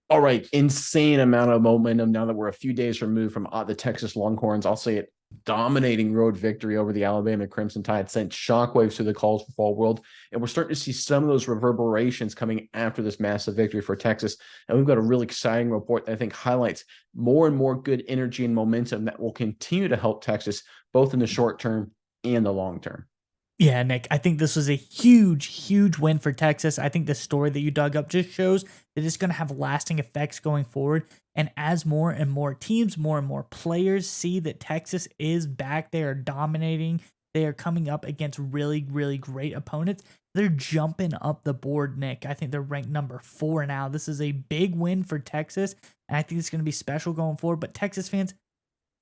All right, insane amount of momentum now that we're a few days removed from the Texas Longhorns. I'll say it, dominating road victory over the Alabama Crimson Tide sent shockwaves through the college football world, and we're starting to see some of those reverberations coming after this massive victory for Texas. And we've got a really exciting report that I think highlights more and more good energy and momentum that will continue to help Texas both in the short term and the long term. Yeah, Nick, I think this was a huge, huge win for Texas. I think the story that you dug up just shows that it's going to have lasting effects going forward. And as more and more teams, more and more players see that Texas is back, they are dominating, they are coming up against really, really great opponents. They're jumping up the board, Nick. I think they're ranked number 4 now. This is a big win for Texas, and I think it's going to be special going forward. But Texas fans,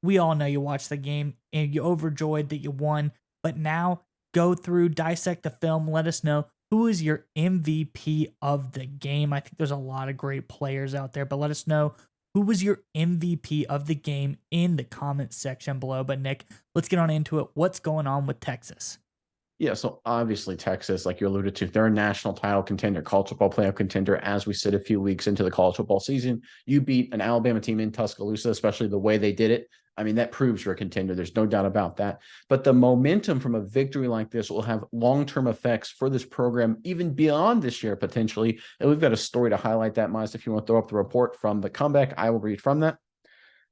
we all know you watched the game and you're overjoyed that you won. But now go through, dissect the film, let us know who is your MVP of the game. I think there's a lot of great players out there, but let us know who was your MVP of the game in the comments section below. But Nick, let's get on into it. What's going on with Texas? Yeah, so obviously Texas, like you alluded to, they're a national title contender, college football playoff contender. As we sit a few weeks into the college football season, you beat an Alabama team in Tuscaloosa, especially the way they did it. I mean, that proves you're a contender. There's no doubt about that. But the momentum from a victory like this will have long-term effects for this program, even beyond this year, potentially. And we've got a story to highlight that, Miles. If you want to throw up the report from the comeback, I will read from that.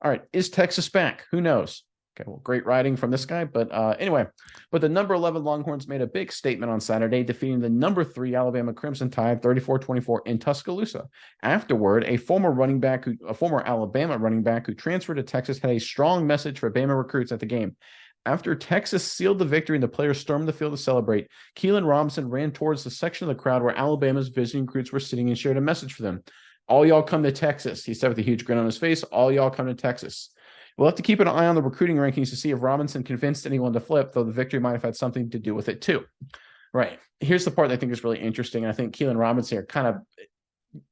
All right, is Texas back? Who knows? Okay, well, great writing from this guy. But anyway, but the number 11 Longhorns made a big statement on Saturday, defeating the number 3 Alabama Crimson Tide 34-24 in Tuscaloosa. Afterward, a former Alabama running back who transferred to Texas had a strong message for Bama recruits at the game. After Texas sealed the victory and the players stormed the field to celebrate, Keelan Robinson ran towards the section of the crowd where Alabama's visiting recruits were sitting and shared a message for them. All y'all come to Texas, he said with a huge grin on his face. All y'all come to Texas. We'll have to keep an eye on the recruiting rankings to see if Robinson convinced anyone to flip, though the victory might have had something to do with it too. Right. Here's the part that I think is really interesting. I think Keelan Robinson here kind of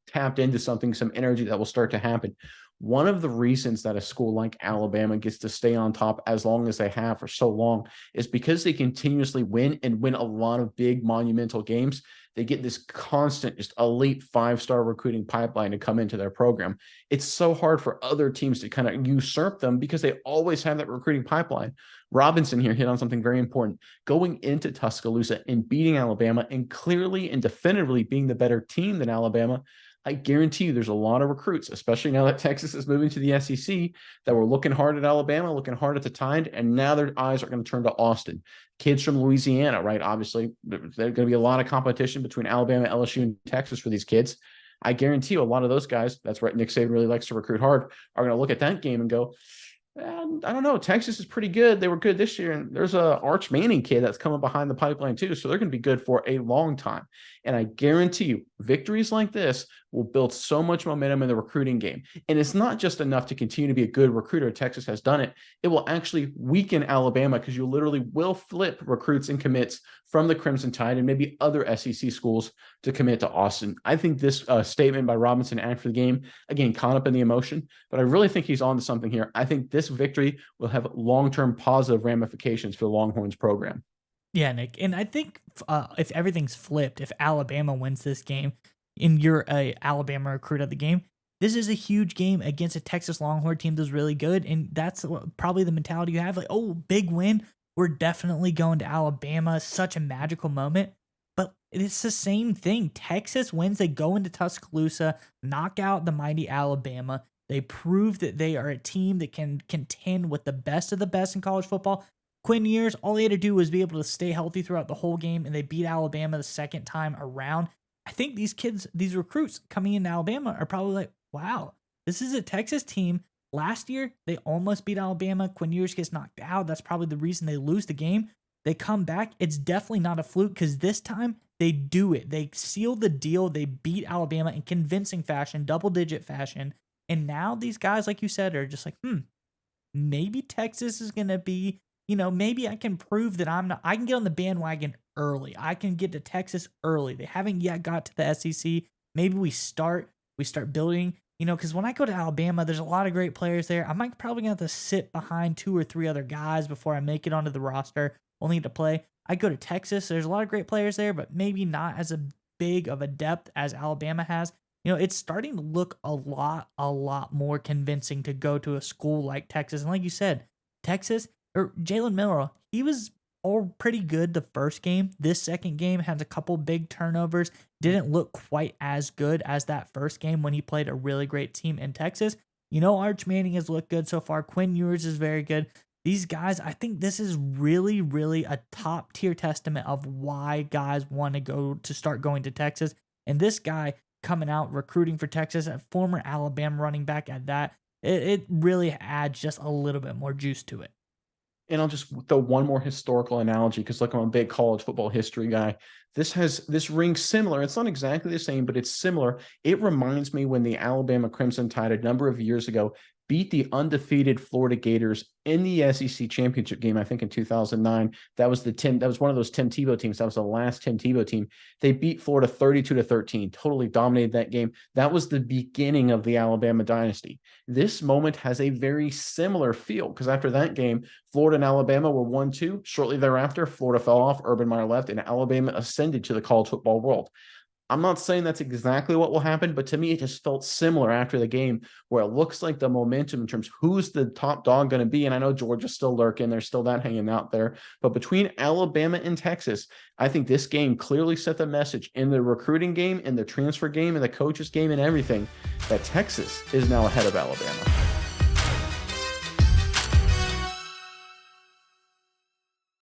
tapped into something, some energy that will start to happen. One of the reasons that a school like Alabama gets to stay on top as long as they have for so long is because they continuously win and win a lot of big monumental games. They get this constant, just elite 5-star recruiting pipeline to come into their program. It's so hard for other teams to kind of usurp them because they always have that recruiting pipeline. Robinson here hit on something very important. Going into Tuscaloosa and beating Alabama and clearly and definitively being the better team than Alabama, I guarantee you there's a lot of recruits, especially now that Texas is moving to the SEC, that were looking hard at Alabama, looking hard at the Tide, and now their eyes are going to turn to Austin. Kids from Louisiana, right? Obviously, there's going to be a lot of competition between Alabama, LSU, and Texas for these kids. I guarantee you a lot of those guys, that's right, Nick Saban really likes to recruit hard, are going to look at that game and go, I don't know. Texas is pretty good. They were good this year. And there's a Arch Manning kid that's coming behind the pipeline too. So they're going to be good for a long time. And I guarantee you, victories like this will build so much momentum in the recruiting game. And it's not just enough to continue to be a good recruiter. Texas has done it. It will actually weaken Alabama because you literally will flip recruits and commits from the Crimson Tide and maybe other SEC schools to commit to Austin. I think this statement by Robinson after the game, again, caught up in the emotion, but I really think he's on to something here. I think this victory will have long-term positive ramifications for the Longhorns program. Yeah, Nick. And I think if everything's flipped, if Alabama wins this game and you're a Alabama recruit of the game, this is a huge game against a Texas Longhorn team that's really good. And that's probably the mentality you have like, oh, big win. We're definitely going to Alabama. Such a magical moment. But it's the same thing. Texas wins. They go into Tuscaloosa, knock out the mighty Alabama. They prove that they are a team that can contend with the best of the best in college football. Quinn Ewers, all he had to do was be able to stay healthy throughout the whole game, and they beat Alabama the second time around. I think these kids, these recruits coming into Alabama are probably like, wow, this is a Texas team. Last year, they almost beat Alabama. Quinn Ewers gets knocked out. That's probably the reason they lose the game. They come back. It's definitely not a fluke because this time they do it. They seal the deal. They beat Alabama in convincing fashion, double-digit fashion. And now these guys, like you said, are just like, maybe Texas is going to be, maybe I can prove that I can get on the bandwagon early. I can get to Texas early. They haven't yet got to the SEC. Maybe we start building, because when I go to Alabama, there's a lot of great players there. I might probably gonna have to sit behind 2 or 3 other guys before I make it onto the roster, only to play. I go to Texas. There's a lot of great players there, but maybe not as a big of a depth as Alabama has. it's starting to look a lot more convincing to go to a school like Texas. And like you said, Texas or Jalen Miller, he was all pretty good the first game. This second game has a couple big turnovers. Didn't look quite as good as that first game when he played a really great team in Texas. Arch Manning has looked good so far. Quinn Ewers is very good. These guys, I think this is really, really a top tier testament of why guys want to start going to Texas. And this guy coming out recruiting for Texas, a former Alabama running back at that, it really adds just a little bit more juice to it. And I'll just throw one more historical analogy because look, I'm a big college football history guy. This rings similar. It's not exactly the same, but it's similar. It reminds me when the Alabama Crimson Tide a number of years ago beat the undefeated Florida Gators in the SEC championship game, I think in 2009. That was one of those Tim Tebow teams. That was the last Tim Tebow team. They beat Florida 32-13, totally dominated that game. That was the beginning of the Alabama dynasty. This moment has a very similar feel because after that game, Florida and Alabama were 1-2. Shortly thereafter, Florida fell off, Urban Meyer left, and Alabama ascended to the college football world. I'm not saying that's exactly what will happen, but to me, it just felt similar after the game where it looks like the momentum in terms of who's the top dog going to be. And I know Georgia's still lurking. There's still that hanging out there. But between Alabama and Texas, I think this game clearly set the message in the recruiting game, in the transfer game, in the coaches game, and everything that Texas is now ahead of Alabama.